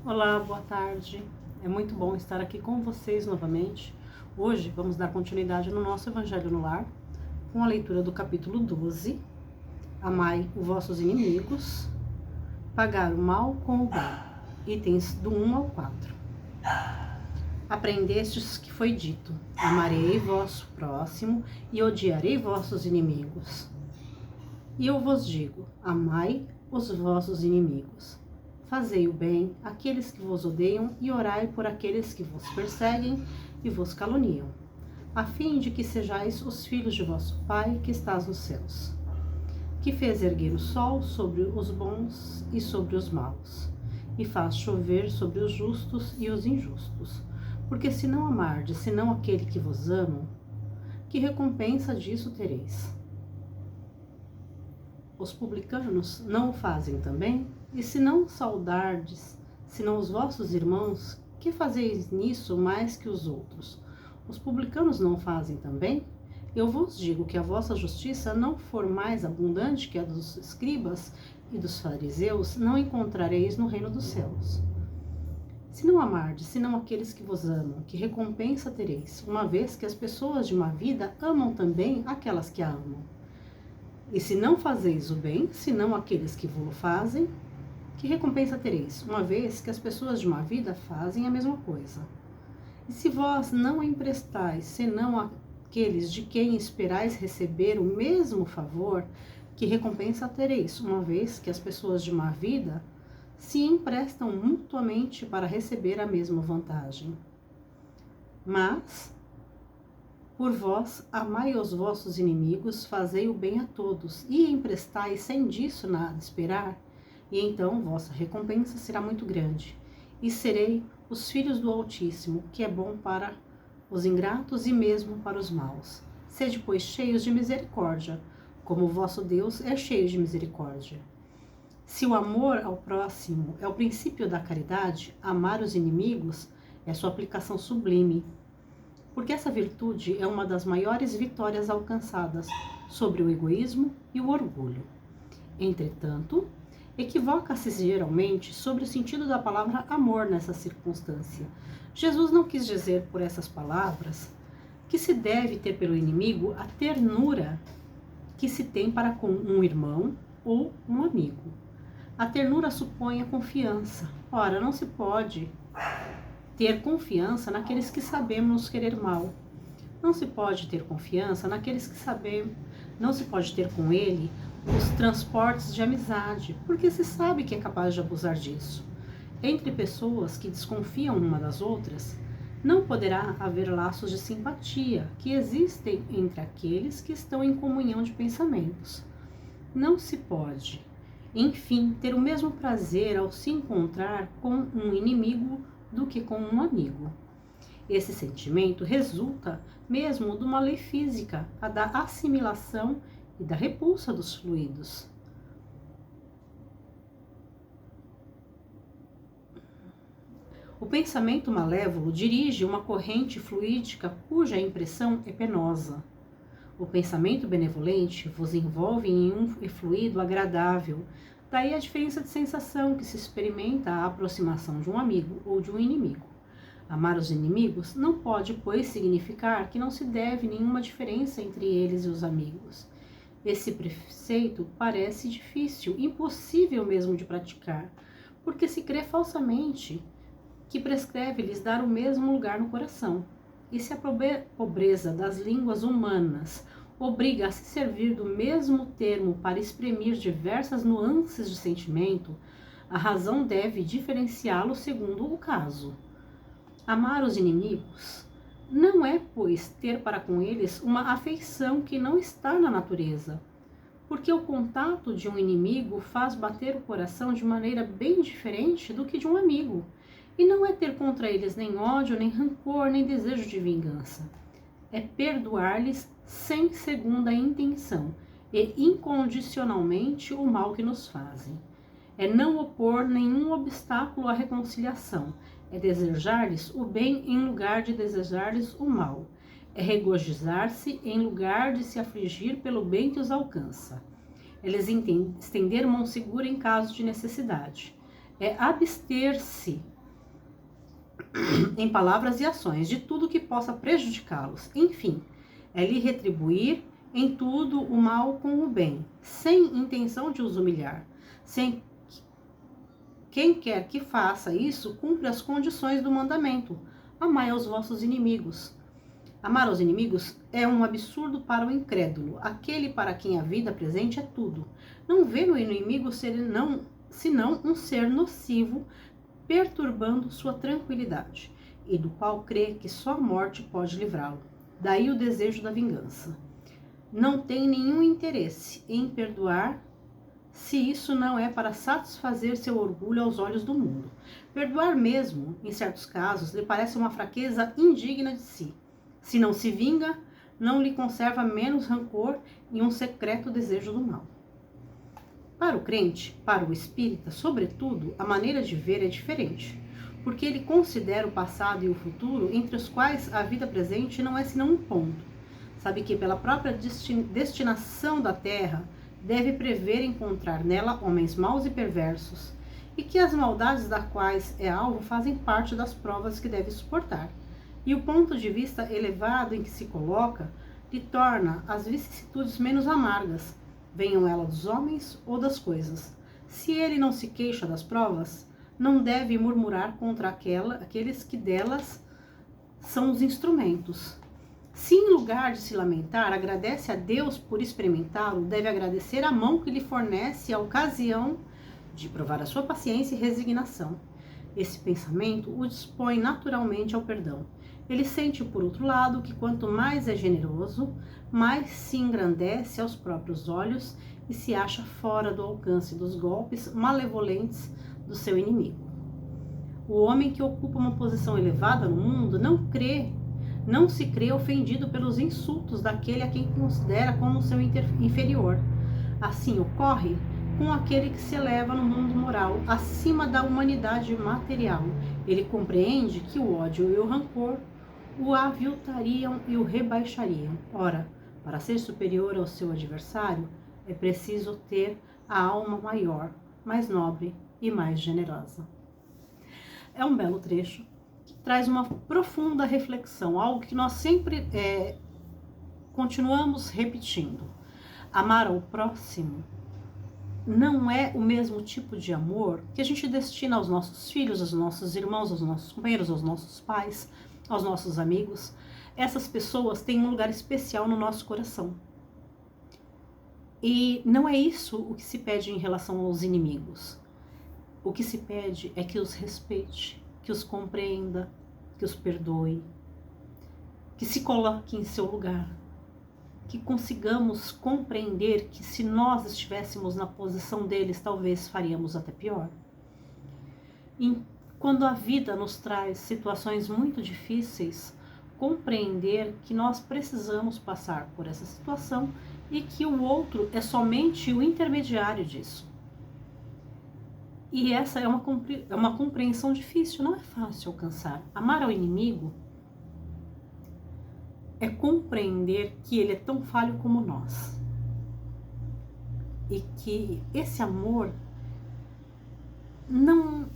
Olá, boa tarde. É muito bom estar aqui com vocês novamente. Hoje vamos dar continuidade no nosso Evangelho no Lar, com a leitura do capítulo 12. Amai os vossos inimigos, pagar o mal com o bem. Itens do 1 ao 4. Aprendestes que foi dito: amarei vosso próximo e odiarei vossos inimigos. E eu vos digo: amai os vossos inimigos. Fazei o bem àqueles que vos odeiam e orai por aqueles que vos perseguem e vos caluniam, a fim de que sejais os filhos de vosso Pai que estás nos céus, que fez erguer o sol sobre os bons e sobre os maus, e faz chover sobre os justos e os injustos. Porque se não amardes, senão aquele que vos ama, que recompensa disso tereis? Os publicanos não o fazem também? E se não saudardes, senão os vossos irmãos, que fazeis nisso mais que os outros? Os publicanos não o fazem também? Eu vos digo que a vossa justiça não for mais abundante que a dos escribas e dos fariseus, não encontrareis no reino dos céus. Se não amardes, senão aqueles que vos amam, que recompensa tereis, uma vez que as pessoas de má vida amam também aquelas que a amam? E se não fazeis o bem, senão aqueles que vos fazem, que recompensa tereis, uma vez que as pessoas de má vida fazem a mesma coisa? E se vós não emprestais, senão aqueles de quem esperais receber o mesmo favor, que recompensa tereis, uma vez que as pessoas de má vida se emprestam mutuamente para receber a mesma vantagem? Mas por vós, amai os vossos inimigos, fazei o bem a todos, e emprestai sem disso nada esperar, e então vossa recompensa será muito grande, e serei os filhos do Altíssimo, que é bom para os ingratos e mesmo para os maus. Sede, pois, cheios de misericórdia, como o vosso Deus é cheio de misericórdia. Se o amor ao próximo é o princípio da caridade, amar os inimigos é sua aplicação sublime, porque essa virtude é uma das maiores vitórias alcançadas sobre o egoísmo e o orgulho. Entretanto, equivoca-se geralmente sobre o sentido da palavra amor nessa circunstância. Jesus não quis dizer por essas palavras que se deve ter pelo inimigo a ternura que se tem para com um irmão ou um amigo. A ternura supõe a confiança. Ora, não se pode ter confiança naqueles que sabemos querer mal. Não se pode ter confiança naqueles que sabemos. Não se pode ter com ele os transportes de amizade, porque se sabe que é capaz de abusar disso. Entre pessoas que desconfiam uma das outras, não poderá haver laços de simpatia que existem entre aqueles que estão em comunhão de pensamentos. Não se pode, enfim, ter o mesmo prazer ao se encontrar com um inimigo do que com um amigo. Esse sentimento resulta mesmo de uma lei física, a da assimilação e da repulsa dos fluidos. O pensamento malévolo dirige uma corrente fluídica cuja impressão é penosa. O pensamento benevolente vos envolve em um fluido agradável. Daí a diferença de sensação que se experimenta à aproximação de um amigo ou de um inimigo. Amar os inimigos não pode, pois, significar que não se deve nenhuma diferença entre eles e os amigos. Esse preceito parece difícil, impossível mesmo de praticar, porque se crê falsamente que prescreve-lhes dar o mesmo lugar no coração. E se a pobreza das línguas humanas obriga a se servir do mesmo termo para exprimir diversas nuances de sentimento, a razão deve diferenciá-lo segundo o caso. Amar os inimigos não é, pois, ter para com eles uma afeição que não está na natureza, porque o contato de um inimigo faz bater o coração de maneira bem diferente do que de um amigo, e não é ter contra eles nem ódio, nem rancor, nem desejo de vingança. É perdoar-lhes sem segunda intenção e incondicionalmente o mal que nos fazem. É não opor nenhum obstáculo à reconciliação. É desejar-lhes o bem em lugar de desejar-lhes o mal. É regozijar-se em lugar de se afligir pelo bem que os alcança. É lhes estender mão segura em caso de necessidade. É abster-se em palavras e ações, de tudo que possa prejudicá-los. Enfim, é lhe retribuir em tudo o mal com o bem, sem intenção de os humilhar. Sem quem quer que faça isso, cumpre as condições do mandamento. Amai aos vossos inimigos. Amar aos inimigos é um absurdo para o incrédulo, aquele para quem a vida presente é tudo. Não vê no inimigo senão um ser nocivo, perturbando sua tranquilidade, e do qual crê que só a morte pode livrá-lo. Daí o desejo da vingança. Não tem nenhum interesse em perdoar, se isso não é para satisfazer seu orgulho aos olhos do mundo. Perdoar mesmo, em certos casos, lhe parece uma fraqueza indigna de si. Se não se vinga, não lhe conserva menos rancor e um secreto desejo do mal. Para o crente, para o espírita, sobretudo, a maneira de ver é diferente, porque ele considera o passado e o futuro, entre os quais a vida presente não é senão um ponto. Sabe que pela própria destinação da terra, deve prever encontrar nela homens maus e perversos, e que as maldades das quais é alvo fazem parte das provas que deve suportar. E o ponto de vista elevado em que se coloca lhe torna as vicissitudes menos amargas, venham elas dos homens ou das coisas. Se ele não se queixa das provas, não deve murmurar contra aqueles que delas são os instrumentos. Se em lugar de se lamentar, agradece a Deus por experimentá-lo, deve agradecer a mão que lhe fornece a ocasião de provar a sua paciência e resignação. Esse pensamento o dispõe naturalmente ao perdão. Ele sente, por outro lado, que quanto mais é generoso, mais se engrandece aos próprios olhos e se acha fora do alcance dos golpes malevolentes do seu inimigo. O homem que ocupa uma posição elevada no mundo não se crê ofendido pelos insultos daquele a quem considera como seu inferior. Assim ocorre com aquele que se eleva no mundo moral acima da humanidade material. Ele compreende que o ódio e o rancor o aviltariam e o rebaixariam. Ora, para ser superior ao seu adversário, é preciso ter a alma maior, mais nobre e mais generosa. É um belo trecho que traz uma profunda reflexão, algo que nós sempre continuamos repetindo. Amar ao próximo não é o mesmo tipo de amor que a gente destina aos nossos filhos, aos nossos irmãos, aos nossos companheiros, aos nossos pais, aos nossos amigos. Essas pessoas têm um lugar especial no nosso coração. E não é isso o que se pede em relação aos inimigos. O que se pede é que os respeite, que os compreenda, que os perdoe, que se coloque em seu lugar, que consigamos compreender que se nós estivéssemos na posição deles, talvez faríamos até pior. E quando a vida nos traz situações muito difíceis, compreender que nós precisamos passar por essa situação e que o outro é somente o intermediário disso. E essa é uma compreensão difícil, não é fácil alcançar. Amar ao inimigo é compreender que ele é tão falho como nós. E que esse amor não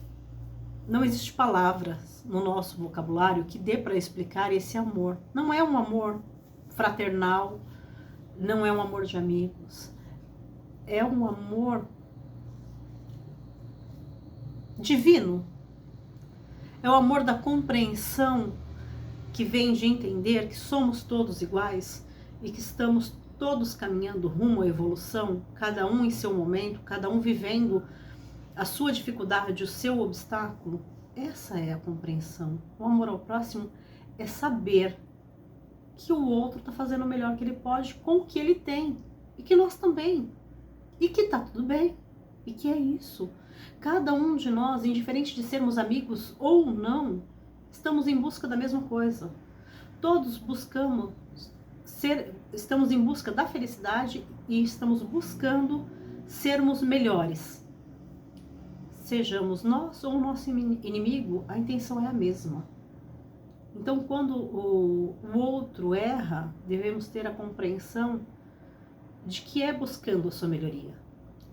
existe palavras no nosso vocabulário que dê para explicar esse amor. Não é um amor fraternal, não é um amor de amigos. É um amor divino. É o amor da compreensão que vem de entender que somos todos iguais e que estamos todos caminhando rumo à evolução, cada um em seu momento, cada um vivendo a sua dificuldade, o seu obstáculo. Essa é a compreensão. O amor ao próximo é saber que o outro está fazendo o melhor que ele pode com o que ele tem e que nós também, e que tá tudo bem, e que é isso. Cada um de nós, indiferente de sermos amigos ou não, estamos em busca da mesma coisa. Todos estamos em busca da felicidade e estamos buscando sermos melhores. Sejamos nós ou o nosso inimigo, a intenção é a mesma. Então, quando o outro erra, devemos ter a compreensão de que é buscando a sua melhoria,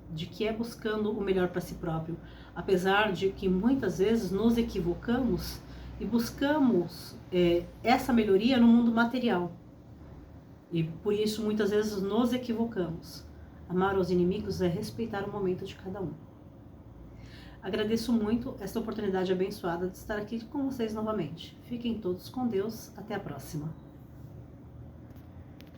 de que é buscando o melhor para si próprio, apesar de que muitas vezes nos equivocamos e buscamos essa melhoria no mundo material. E por isso muitas vezes nos equivocamos. Amar os inimigos é respeitar o momento de cada um. Agradeço muito esta oportunidade abençoada de estar aqui com vocês novamente. Fiquem todos com Deus. Até a próxima.